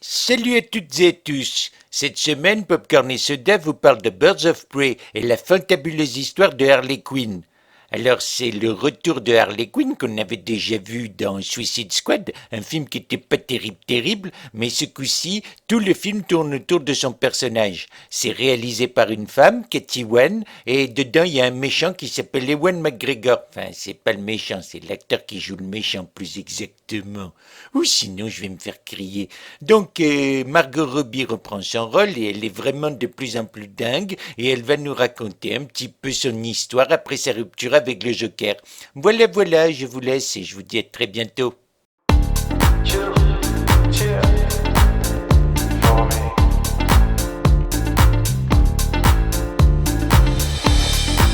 Salut à toutes et à tous. Cette semaine, Popcorn et Soda vous parle de Birds of Prey et la fantabuleuse histoire de Harley Quinn. Alors, c'est le retour de Harley Quinn qu'on avait déjà vu dans Suicide Squad, un film qui était pas terrible, mais ce coup-ci, tout le film tourne autour de son personnage. C'est réalisé par une femme, Katie Wan, et dedans, il y a un méchant qui s'appelle Ewan McGregor. Enfin, c'est pas le méchant, c'est l'acteur qui joue le méchant, plus exactement. Ou sinon, je vais me faire crier. Donc, Margot Robbie reprend son rôle et elle est vraiment de plus en plus dingue et elle va nous raconter un petit peu son histoire après sa rupture avec le Joker. Voilà, je vous laisse et je vous dis à très bientôt. Chill, chill, for me.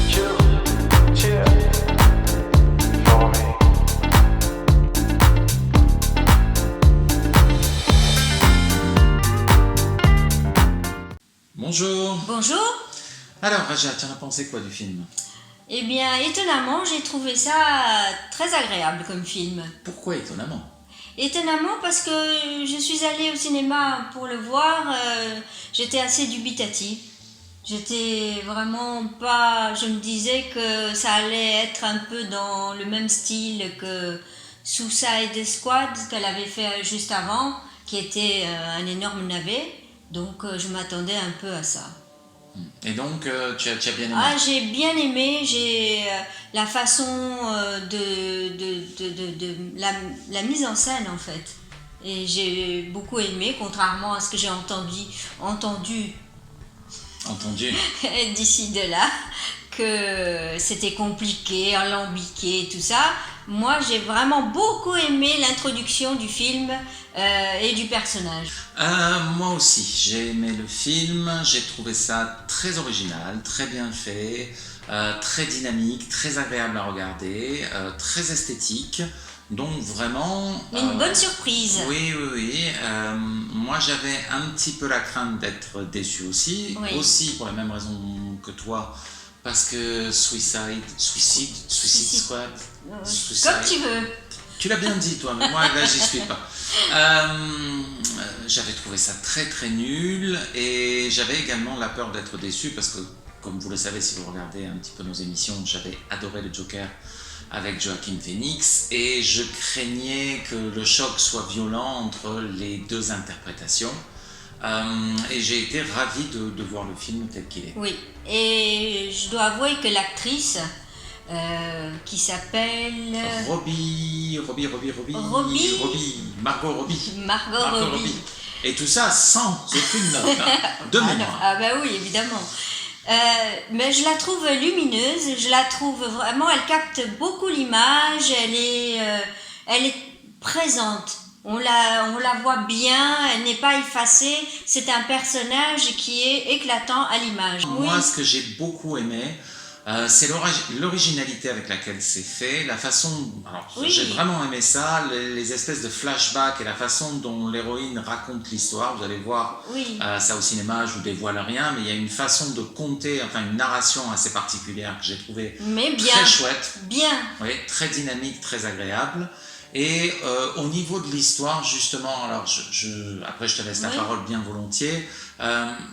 Chill, chill, for me. Bonjour. Bonjour. Alors, Raja, tu en as pensé quoi du film? Eh bien, étonnamment, j'ai trouvé ça très agréable comme film. Pourquoi étonnamment? Étonnamment parce que je suis allée au cinéma pour le voir, j'étais assez dubitative. J'étais vraiment pas... Je me disais que ça allait être un peu dans le même style que Suicide Squad qu'elle avait fait juste avant, qui était un énorme navet. Donc je m'attendais un peu à ça. Et donc, tu as bien aimé? Ah, j'ai bien aimé, j'ai la façon la mise en scène en fait. Et j'ai beaucoup aimé, contrairement à ce que j'ai entendu Entendu. d'ici de là, que c'était compliqué, alambiqué, tout ça. Moi, j'ai vraiment beaucoup aimé l'introduction du film et du personnage. Moi aussi, j'ai aimé le film, j'ai trouvé ça très original, très bien fait, très dynamique, très agréable à regarder, très esthétique. Donc vraiment... Une bonne surprise. Oui. Moi, j'avais un petit peu la crainte d'être déçu aussi. Oui. Aussi pour la même raison que toi. Parce que Suicide Squad. Suicide. Comme tu veux. Tu l'as bien dit, toi, mais moi, là, j'y suis pas. J'avais trouvé ça très nul et j'avais également la peur d'être déçu parce que, comme vous le savez, si vous regardez un petit peu nos émissions, j'avais adoré le Joker avec Joaquin Phoenix et je craignais que le choc soit violent entre les deux interprétations. Et j'ai été ravi de voir le film tel qu'il est. Oui, et je dois avouer que l'actrice qui s'appelle Margot Robbie. Et tout ça sans aucune note, de mémoire. Ah bah oui, évidemment. Mais je la trouve lumineuse, je la trouve vraiment, elle capte beaucoup l'image, elle est présente. On la voit bien, elle n'est pas effacée, c'est un personnage qui est éclatant à l'image. Moi, Oui. ce que j'ai beaucoup aimé, c'est l'originalité avec laquelle c'est fait, la façon... Alors, Oui. j'ai vraiment aimé ça, les espèces de flashbacks et la façon dont l'héroïne raconte l'histoire. Vous allez voir Oui. ça au cinéma, je vous dévoile rien, mais il y a une façon de conter, enfin une narration assez particulière que j'ai trouvée Mais bien. très chouette. Bien. Oui, très dynamique, très agréable. Et au niveau de l'histoire, justement, alors après je te laisse la Oui. parole bien volontiers,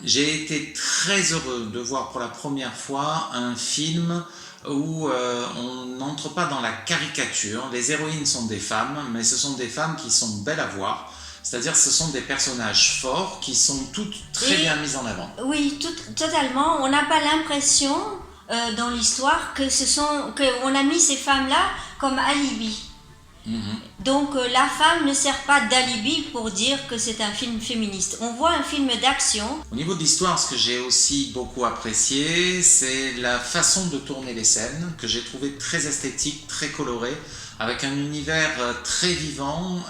j'ai été très heureux de voir pour la première fois un film où on n'entre pas dans la caricature. Les héroïnes sont des femmes, mais ce sont des femmes qui sont belles à voir. C'est-à-dire ce sont des personnages forts qui sont toutes très bien mises en avant. Oui, totalement. On n'a pas l'impression dans l'histoire qu'on a mis ces femmes-là comme alibi. Donc la femme ne sert pas d'alibi pour dire que c'est un film féministe. On voit un film d'action. Au niveau de l'histoire, ce que j'ai aussi beaucoup apprécié, c'est la façon de tourner les scènes, que j'ai trouvé très esthétique, très coloré, avec un univers très vivant,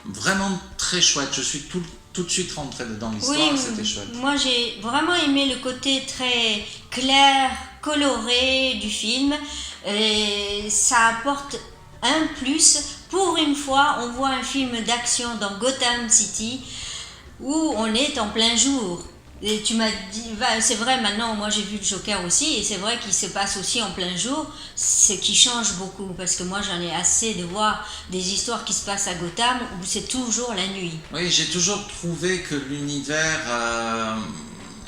vraiment très chouette. Je suis tout de suite rentré dans l'histoire, Oui, c'était chouette. moi j'ai vraiment aimé le côté très clair, coloré du film. Et ça apporte un plus. Pour une fois, on voit un film d'action dans Gotham City où on est en plein jour. Et tu m'as dit, c'est vrai, maintenant, moi j'ai vu le Joker aussi, et c'est vrai qu'il se passe aussi en plein jour, ce qui change beaucoup, parce que moi j'en ai assez de voir des histoires qui se passent à Gotham où c'est toujours la nuit. Oui, j'ai toujours trouvé que l'univers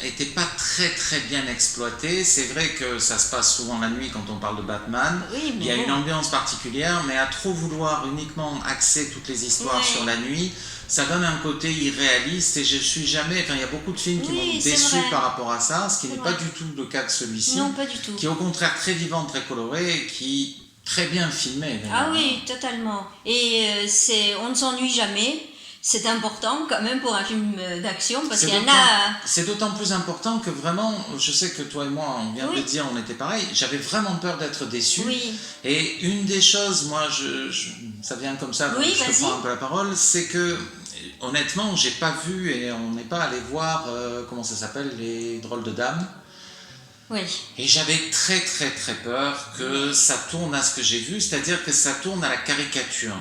était pas très très bien exploité. C'est vrai que ça se passe souvent la nuit quand on parle de Batman. Oui, Il y a mais une bon. ambiance particulière, mais à trop vouloir uniquement axer toutes les histoires Ouais. sur la nuit, ça donne un côté irréaliste et je suis jamais. Enfin, il y a beaucoup de films qui Oui, m'ont c'est déçu vrai. par rapport à ça, ce qui C'est n'est vrai. pas du tout le cas de celui-ci, Non, pas du tout. qui est au contraire très vivant, très coloré, et qui très bien filmé. Ah d'ailleurs. oui, totalement. Et on ne s'ennuie jamais. C'est important quand même pour un film d'action parce C'est qu'il y en d'autant- a. C'est d'autant plus important que vraiment, je sais que toi et moi, on vient de Oui. le dire, on était pareil, j'avais vraiment peur d'être déçu. Oui, Et une des choses, moi, ça vient comme ça, donc Oui, je te vas-y. prends un peu la parole, c'est que, honnêtement, j'ai pas vu et on n'est pas allé voir, comment ça s'appelle, les drôles de dames. oui. Et j'avais très très très peur que ça tourne à ce que j'ai vu, c'est-à-dire que ça tourne à la caricature.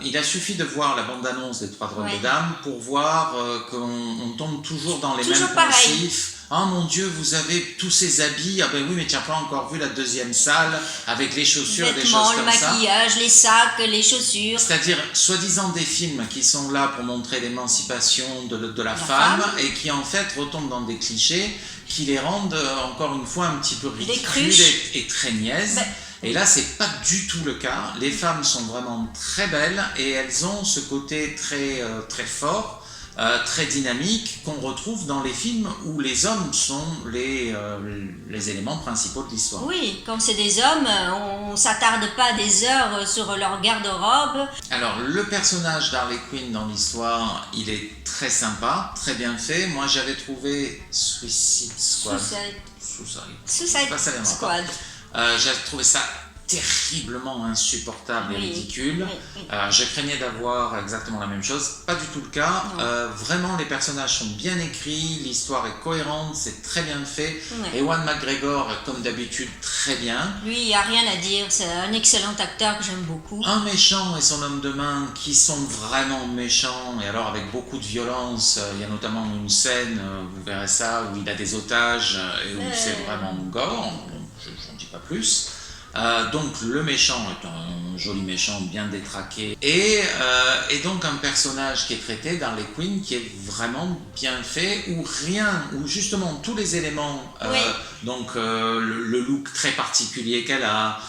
Il a suffi de voir la bande-annonce des Trois drôles de Ouais. dames pour voir qu'on tombe toujours dans les Toujours mêmes pareil. poncifs. Ah mon Dieu, vous avez tous ces habits. Ah ben oui, mais tu n'as pas encore vu la deuxième salle avec les chaussures, des Vêtements, choses le comme ça. maquillage, les sacs, les chaussures. C'est-à-dire, soi-disant des films qui sont là pour montrer l'émancipation de la femme. femme et qui en fait retombent dans des clichés qui les rendent encore une fois un petit peu ridicules cruches. et très niaises. Ben, Et là, c'est pas du tout le cas. Les femmes sont vraiment très belles et elles ont ce côté très, très fort, très dynamique qu'on retrouve dans les films où les hommes sont les éléments principaux de l'histoire. Oui, quand c'est des hommes, on s'attarde pas des heures sur leur garde-robe. Alors, le personnage d'Harley Quinn dans l'histoire, il est très sympa, très bien fait. Moi, j'avais trouvé Suicide Squad. Suicide Pas ça, les noms, Squad. J'avais trouvé ça terriblement insupportable et Oui, ridicule. oui, oui. Je craignais d'avoir exactement la même chose. Pas du tout le cas. Non. Vraiment, les personnages sont bien écrits, l'histoire est cohérente, c'est très bien fait. Ouais. Ewan McGregor, comme d'habitude, très bien. Lui, il n'y a rien à dire. C'est un excellent acteur que j'aime beaucoup. Un méchant et son homme de main qui sont vraiment méchants, et alors avec beaucoup de violence. Il y a notamment une scène, vous verrez ça, où il a des otages et où c'est vraiment gore. Je n'en dis pas plus. Donc le méchant est un joli méchant bien détraqué et donc un personnage qui est traité d'Harley Quinn qui est vraiment bien fait où justement tous les éléments Oui. donc le look très particulier qu'elle a,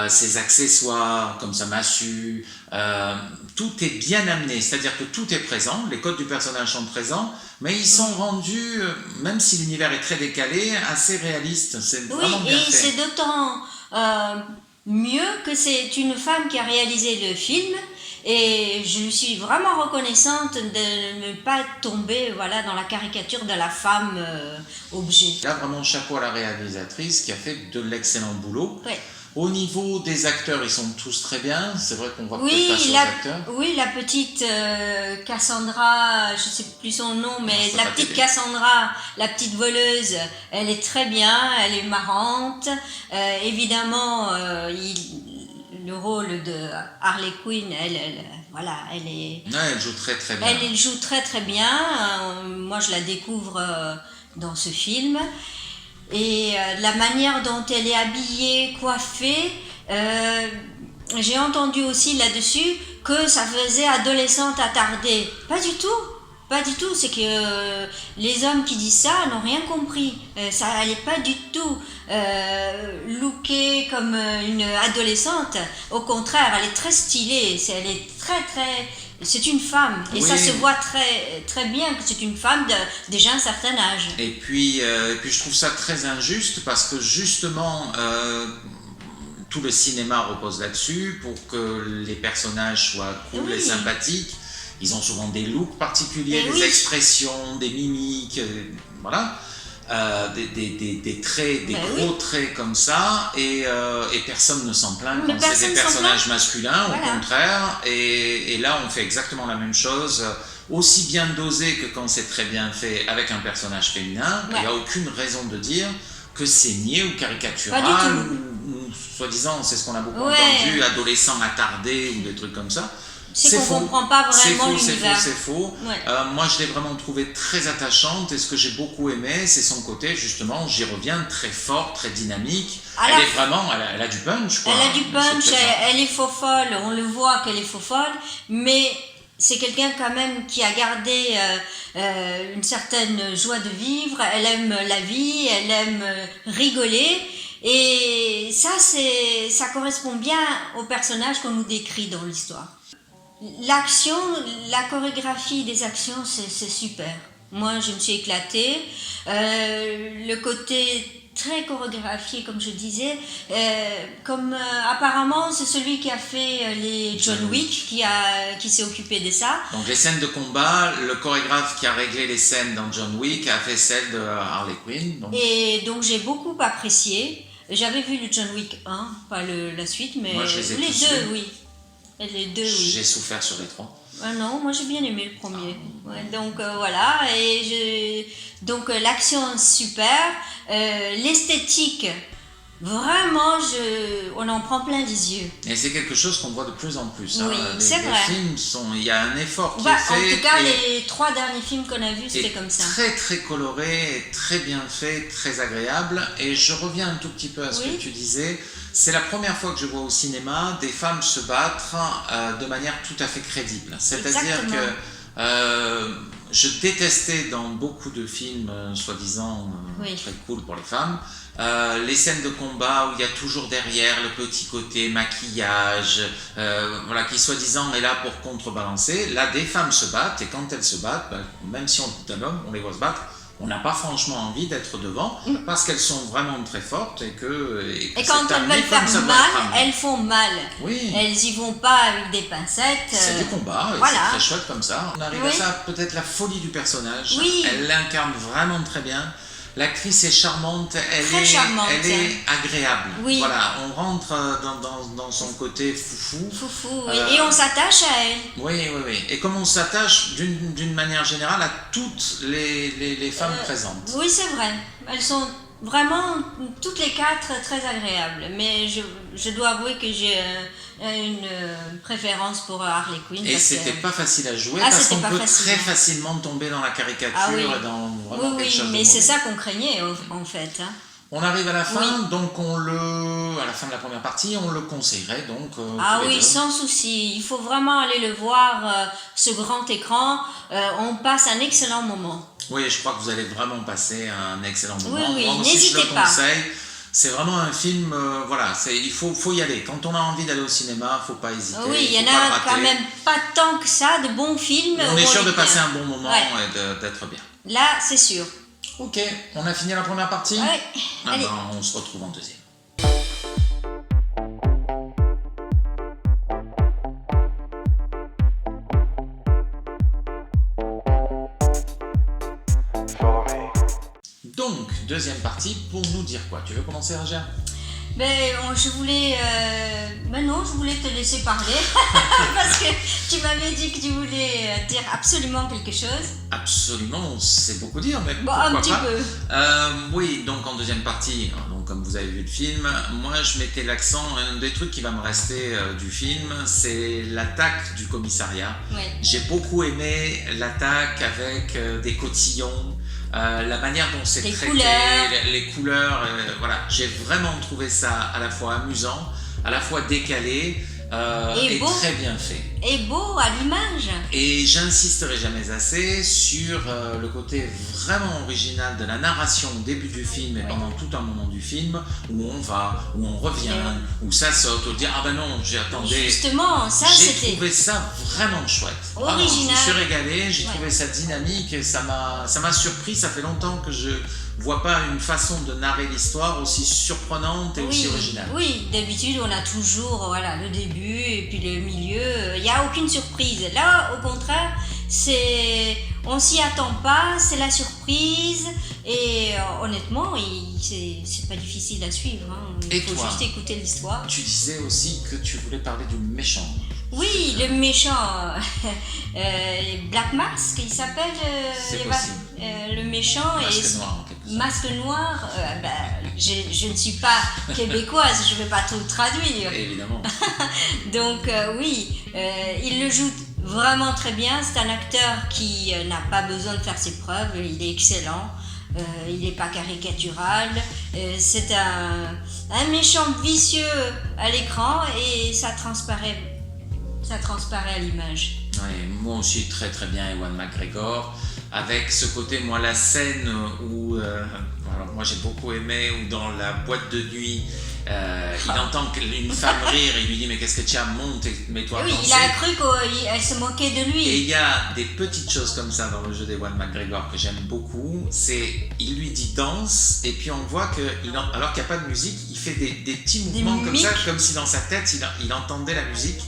ses accessoires comme sa massue, tout est bien amené, c'est-à-dire que tout est présent, les codes du personnage sont présents, mais ils sont rendus, même si l'univers est très décalé, assez réalistes, c'est Oui, vraiment bien et fait. c'est d'autant mieux que c'est une femme qui a réalisé le film. Et je suis vraiment reconnaissante de ne pas tomber voilà, dans la caricature de la femme objet. Là, vraiment, chapeau à la réalisatrice qui a fait de l'excellent boulot. Ouais. Au niveau des acteurs, ils sont tous très bien. C'est vrai qu'on voit peut-être Oui, pas sur les acteurs. oui, la petite Cassandra, je ne sais plus son nom, mais ça la va petite t'aider. Cassandra, la petite voleuse, elle est très bien, elle est marrante. Évidemment, le rôle de Harley Quinn, voilà, elle est... Ouais, elle joue très très bien. Elle joue très très bien. Moi, je la découvre dans ce film. Et la manière dont elle est habillée, coiffée, j'ai entendu aussi là-dessus que ça faisait adolescente attardée. Pas du tout. Pas du tout. C'est que les hommes qui disent ça n'ont rien compris. Ça, elle n'est pas du tout lookée comme une adolescente. Au contraire, elle est très stylée. Elle est très très... C'est une femme, et Oui. ça se voit très, très bien que c'est une femme déjà un certain âge. Et puis je trouve ça très injuste parce que justement, tout le cinéma repose là-dessus pour que les personnages soient cool Oui. et sympathiques. Ils ont souvent des looks particuliers, Et des oui. expressions, des mimiques, voilà. Des traits, des Ben gros traits comme ça, et personne ne s'en plaint Mais quand c'est personne des s'en personnages masculins, Voilà. au contraire, et là on fait exactement la même chose, aussi bien dosé que quand c'est très bien fait avec un personnage féminin. Il Ouais. n'y a aucune raison de dire que c'est niais ou caricatural, Pas du ou soi-disant, c'est ce qu'on a beaucoup Ouais. entendu, adolescent attardé ou des trucs comme ça. c'est qu'on faux. comprend pas C'est vraiment faux, c'est l'univers. faux, c'est faux. Ouais. Moi, je l'ai vraiment trouvée très attachante et ce que j'ai beaucoup aimé, c'est son côté, justement, j'y reviens, très fort, très dynamique. À Elle la est vraiment, elle a du punch, quoi. Elle a du punch, C'est plaisant. elle est faux folle, on le voit qu'elle est faux folle, mais c'est quelqu'un quand même qui a gardé une certaine joie de vivre, elle aime la vie, elle aime rigoler, et ça correspond bien au personnage qu'on nous décrit dans l'histoire. L'action, la chorégraphie des actions, c'est super. Moi, je me suis éclatée. Le côté très chorégraphié, comme je disais, apparemment c'est celui qui a fait les John Wick, qui s'est occupé de ça. Donc les scènes de combat, le chorégraphe qui a réglé les scènes dans John Wick a fait celles de Harley Quinn. Donc... Et donc j'ai beaucoup apprécié. J'avais vu le John Wick 1, pas la suite, mais Moi, je les ai tous deux, vus. oui. Les deux, oui. J'ai souffert sur les 3. Ah non, moi j'ai bien aimé le premier. Ouais, donc voilà, donc l'action super, l'esthétique, vraiment, on en prend plein les yeux. Et c'est quelque chose qu'on voit de plus en plus. Oui, hein. c'est vrai. Les films il y a un effort qui Bah, est fait. en tout cas, et- les 3 derniers films qu'on a vus, c'était et comme ça. très très coloré, et très bien fait, très agréable. Et je reviens un tout petit peu à ce Oui. que tu disais. C'est la première fois que je vois au cinéma des femmes se battre de manière tout à fait crédible. C'est-à-dire Exactement. que je détestais dans beaucoup de films soi-disant Oui. très cool pour les femmes les scènes de combat où il y a toujours derrière le petit côté maquillage, voilà, qui soi-disant est là pour contrebalancer. Là, des femmes se battent et quand elles se battent, ben, même si on est un homme, on les voit se battre, on n'a pas franchement envie d'être devant parce qu'elles sont vraiment très fortes et que Et c'est quand elles amené veulent comme faire ça doit mal, être amené. elles font mal. Oui. Elles y vont pas avec des pincettes. C'est du combat, et voilà. c'est très chouette comme ça. On arrive Oui. à ça, peut-être la folie du personnage. Oui. Elle l'incarne vraiment très bien. L'actrice est charmante, Très charmante. elle est agréable. Oui. Voilà, on rentre dans son côté foufou. Foufou, Euh, et on s'attache à elle. Oui, oui, oui. Et comme on s'attache d'une manière générale à toutes les femmes présentes. Oui, c'est vrai. Elles sont vraiment toutes les 4 très agréables. Mais je dois avouer que j'ai une préférence pour Harley Quinn. Et parce que- c'était pas facile à jouer Ah, parce c'était qu'on pas peut facile. très facilement tomber dans la caricature Ah oui. et dans vraiment Oui, quelque oui, chose de mais c'est mauvais. ça qu'on craignait en fait. Hein. On arrive à la fin, Oui. donc à la fin de la première partie, on le conseillerait donc. Ah tous les oui, deux. sans souci. Il faut vraiment aller le voir, ce grand écran. On passe un excellent moment. Oui, je crois que vous allez vraiment passer un excellent moment. Oui, oui, Moi aussi, je n'hésitez le pas. conseille. C'est vraiment un film, voilà, il faut y aller. Quand on a envie d'aller au cinéma, faut pas hésiter. Oui, il y en faut pas le a rater. quand même pas tant que ça de bons films. On est où sûr de bien. passer un bon moment Ouais. et d'être bien. Là, c'est sûr. Ok, on a fini la première partie. Ouais. Ah Allez. ben, on se retrouve en deuxième. Follow me. Donc, deuxième partie, pour nous dire quoi? Tu veux commencer, Roger? Mais je voulais. Mais non, je voulais te laisser parler. Parce que tu m'avais dit que tu voulais dire absolument quelque chose. Absolument, c'est beaucoup dire, mais Bon, pourquoi un petit pas. peu. Oui, donc en deuxième partie, donc comme vous avez vu le film, moi je mettais l'accent, un des trucs qui va me rester du film, c'est l'attaque du commissariat. Ouais. J'ai beaucoup aimé l'attaque avec des cotillons, la manière dont c'est Les traité, couleurs. les couleurs, voilà, j'ai vraiment trouvé ça à la fois amusant, à la fois décalé Et et beau. très bien fait. Et beau à l'image. Et j'insisterai jamais assez sur le côté vraiment original de la narration au début du film et Ouais. pendant tout un moment du film, où on va, où on revient, où ça saute, où on dit ah ben non, j'ai attendu. Justement, ça J'ai c'était. trouvé ça vraiment chouette. Vraiment, Original. je me suis régalé, j'ai Ouais. trouvé ça dynamique et ça m'a surpris. Ça fait longtemps que je vois pas une façon de narrer l'histoire aussi surprenante et aussi originale. Oui, d'habitude on a toujours voilà, le début et puis le milieu, il n'y a aucune surprise. Là, au contraire, on s'y attend pas, c'est la surprise et honnêtement, c'est pas difficile à suivre. Hein. Il Et faut toi juste écouter l'histoire. Tu disais aussi que tu voulais parler du méchant. Oui, le méchant, Black Mask, il s'appelle C'est possible. le méchant Masque et noir en quelque sorte. Masque Noir, je ne suis pas québécoise, je ne vais pas tout traduire. Évidemment. Donc oui, il le joue vraiment très bien. C'est un acteur qui n'a pas besoin de faire ses preuves, il est excellent. Il n'est pas caricatural. C'est un méchant vicieux à l'écran et ça transparaît à l'image. Ouais, moi aussi très très bien Ewan McGregor, avec ce côté, moi la scène où, alors moi j'ai beaucoup aimé, où dans la boîte de nuit, il entend une femme rire et il lui dit mais qu'est-ce que tu as, monte et mets-toi à Oui, danser. il a cru qu'elle se moquait de lui. Et il y a des petites choses comme ça dans le jeu d'Ewan McGregor que j'aime beaucoup, c'est il lui dit danse et puis on voit que alors qu'il n'y a pas de musique, il fait des petits mouvements comme ça, mimiques. comme si dans sa tête il entendait la musique.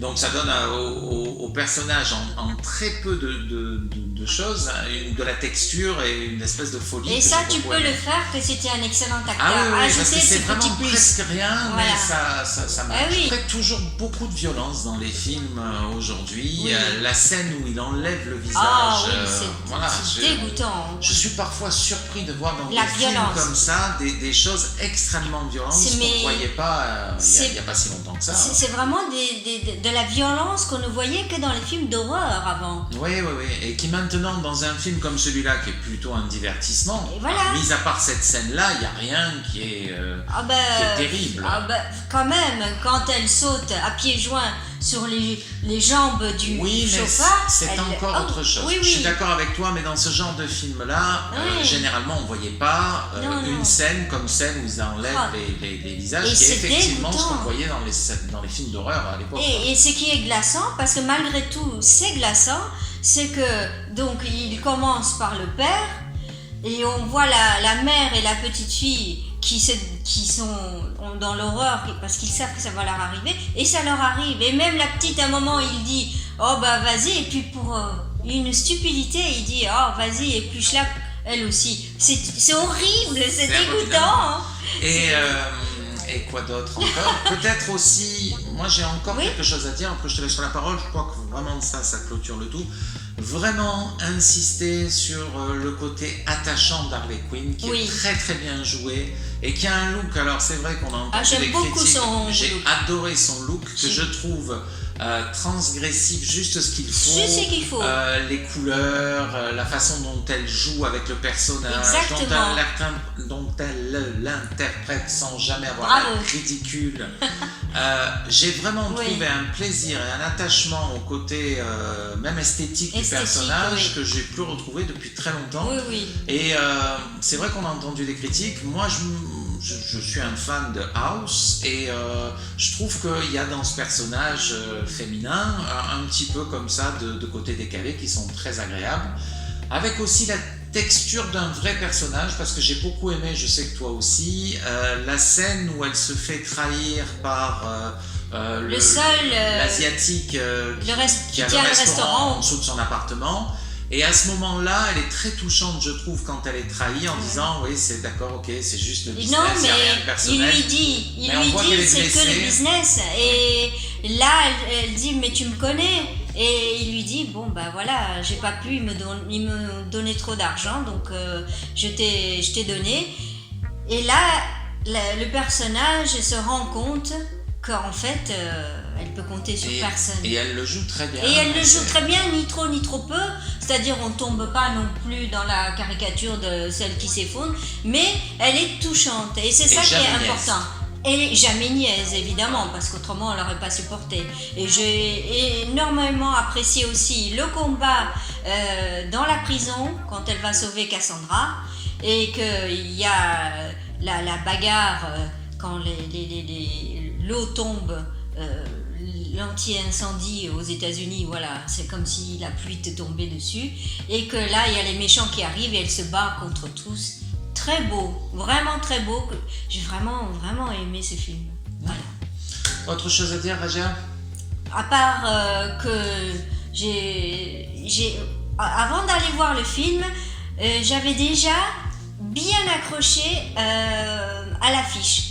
Donc ça donne au personnage en très peu de choses, de la texture et une espèce de folie. Et ça, tu peux le faire que si tu es un excellent acteur. Ah oui, parce que Ajouter c'est ce vraiment petit plus. presque rien, Voilà. mais ça marche. oui. Après, toujours beaucoup de violence dans les films aujourd'hui. Oui. La scène où il enlève le visage, Ah oui, c'est je- dégoûtant. Je suis parfois surpris de voir dans La des films violence. comme ça des choses extrêmement violentes qu'on Mais- ne voyait pas il n'y a pas si longtemps que ça. C'est vraiment de la violence qu'on ne voyait que dans les films d'horreur avant. Oui, et qui maintenant, dans un film comme celui-là, qui est plutôt un divertissement, Et voilà. mis à part cette scène-là, il n'y a rien qui est terrible. Quand même, quand elle saute à pieds joints sur les jambes du Oui, mais chauffard, c'est encore autre chose. Oui, Je suis oui. d'accord avec toi, mais dans ce genre de film-là, Oui. généralement, on ne voyait pas Non, une non. scène comme celle où ils enlèvent Ah. les visages, Et qui est c'est effectivement ce dégoûtant. qu'on voyait dans les films d'horreur à l'époque. Et ce qui est glaçant, parce que malgré tout c'est glaçant, c'est que donc il commence par le père et on voit la mère et la petite fille qui sont dans l'horreur parce qu'ils savent que ça va leur arriver et ça leur arrive. Et même la petite à un moment il dit oh bah vas-y, et puis pour une stupidité il dit oh vas-y épluche-la elle aussi. C'est horrible, c'est dégoûtant. Hein. Et quoi d'autre encore? Peut-être aussi, moi j'ai encore Oui. quelque chose à dire, après je te laisse la parole, je crois que vraiment ça clôture le tout. Vraiment insister sur le côté attachant d'Harley Quinn, qui Oui. est très très bien joué et qui a un look, alors c'est vrai qu'on a entendu j'aime des beaucoup critiques, son j'ai look. adoré son look, que Si. je trouve transgressif, juste ce qu'il faut. Juste ce qu'il faut. Les couleurs, la façon dont elle joue avec le personnage, Exactement. dont elle l'interprète sans jamais avoir Bravo. l'air ridicule. J'ai vraiment Oui. trouvé un plaisir et un attachement au côté même esthétique du Esthétique, personnage oui. que j'ai plus retrouvé depuis très longtemps. Oui, oui. Et c'est vrai qu'on a entendu des critiques. Moi, je suis un fan de House et je trouve qu'il y a dans ce personnage féminin un petit peu comme ça de côté décalé qui sont très agréables. Avec aussi la texture d'un vrai personnage, parce que j'ai beaucoup aimé, je sais que toi aussi, la scène où elle se fait trahir par Le seul l'asiatique qui a tient le le restaurant en restaurant. dessous de son appartement. Et à ce moment-là, elle est très touchante, je trouve, quand elle est trahie en disant oui, c'est d'accord, ok, c'est juste le business, Non, il n'y mais a rien de il personnel. lui dit, Mais on voit qu'elle est c'est que blessée. le business. Et là, elle dit, mais tu me connais. Et il lui dit, bon, bah voilà, j'ai pas pu, il me donnait trop d'argent, donc je t'ai donné. Et là, le personnage se rend compte qu'en fait, elle peut compter sur personne. Et elle le joue très bien. Et elle le joue très bien, ni trop ni trop peu. C'est-à-dire, on tombe pas non plus dans la caricature de celle qui s'effondre, mais elle est touchante. Et c'est ça qui est jamais niaise. important. Et jamais niaise, évidemment, parce qu'autrement, on l'aurait pas supporté. Et j'ai énormément apprécié aussi le combat dans la prison, quand elle va sauver Cassandra, et qu'il y a la bagarre quand l'eau tombe. L'anti-incendie aux États-Unis, voilà, c'est comme si la pluie te tombait dessus, et que là il y a les méchants qui arrivent et elle se bat contre tous. Très beau, vraiment très beau. J'ai vraiment aimé ce film. Voilà. Autre chose à dire, Raja? À part que avant d'aller voir le film, j'avais déjà bien accroché à l'affiche.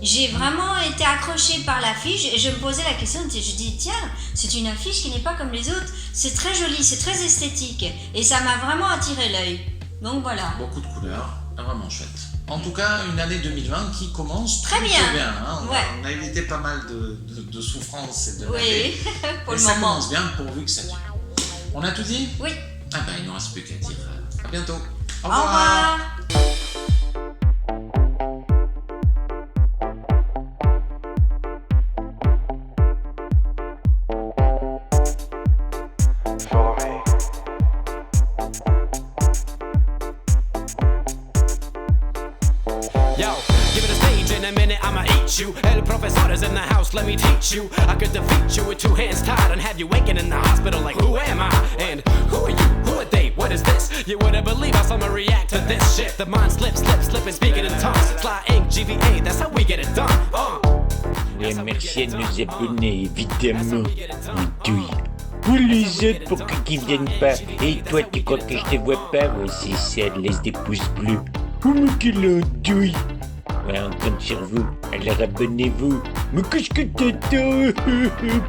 J'ai vraiment été accrochée par l'affiche et je me posais la question, je dis tiens, c'est une affiche qui n'est pas comme les autres, c'est très joli, c'est très esthétique et ça m'a vraiment attiré l'œil. Donc voilà. Beaucoup de couleurs. Vraiment chouette. En tout cas, une année 2020 qui commence Très plutôt bien. hein. Ouais. On a évité pas mal de souffrances et de Oui, navets. pour Et le ça moment. commence bien pourvu que ça dure. On a tout dit? Oui. Ah ben, il ne nous reste plus qu'à dire à bientôt. Au Au revoir. Follow me. Yo, give it a stage in a minute, I'ma eat you. El professor is in the house, let me teach you. I could defeat you with two hands tied and have you waking in the hospital like, who am I? And who are you? Who are they? What is this? You wouldn't believe how someone react to this shit. The mind slips, and speaking in tongues. Sly ink, GVA, that's how we get it done. Oui, merci à nos abonnés, évidemment. Douille. Ou les autres pour qu'ils viennent pas. Et toi, tu crois que je te vois pas? Ouais, c'est ça, laisse des pouces bleus. Oh, mais quelle andouille! Ouais, on compte sur vous. Alors abonnez-vous. Mais qu'est-ce que t'attends?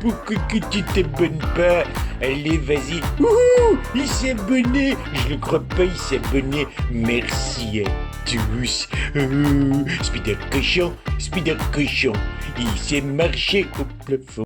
Pourquoi que tu t'abonnes pas? Allez, vas-y. Ouh, il s'est abonné. Je le crois pas, il s'est abonné. Merci à tous. Spider cochon. Il s'est marché au plafond.